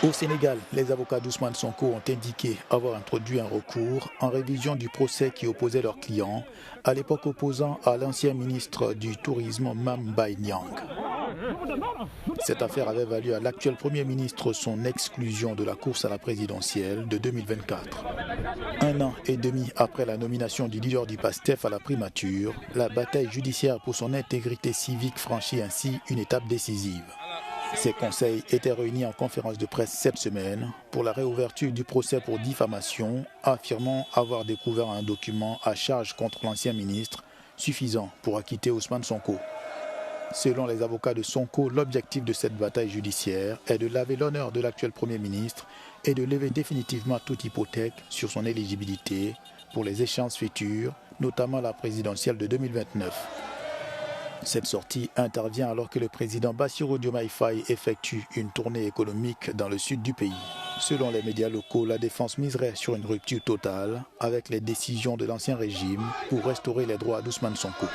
Au Sénégal, les avocats d'Ousmane Sonko ont indiqué avoir introduit un recours en révision du procès qui opposait leur client, à l'époque opposant à l'ancien ministre du Tourisme Mame Mbaye Niang. Cette affaire avait valu à l'actuel Premier ministre son exclusion de la course à la présidentielle de 2024. Un an et demi après la nomination du leader du PASTEF à la primature, la bataille judiciaire pour son intégrité civique franchit ainsi une étape décisive. Ces conseils étaient réunis en conférence de presse cette semaine pour la réouverture du procès pour diffamation, affirmant avoir découvert un document à charge contre l'ancien ministre suffisant pour acquitter Ousmane Sonko. Selon les avocats de Sonko, l'objectif de cette bataille judiciaire est de laver l'honneur de l'actuel Premier ministre et de lever définitivement toute hypothèque sur son éligibilité pour les échéances futures, notamment la présidentielle de 2029. Cette sortie intervient alors que le président Bassirou Diomaye Faye effectue une tournée économique dans le sud du pays. Selon les médias locaux, la défense miserait sur une rupture totale avec les décisions de l'ancien régime pour restaurer les droits d'Ousmane Sonko.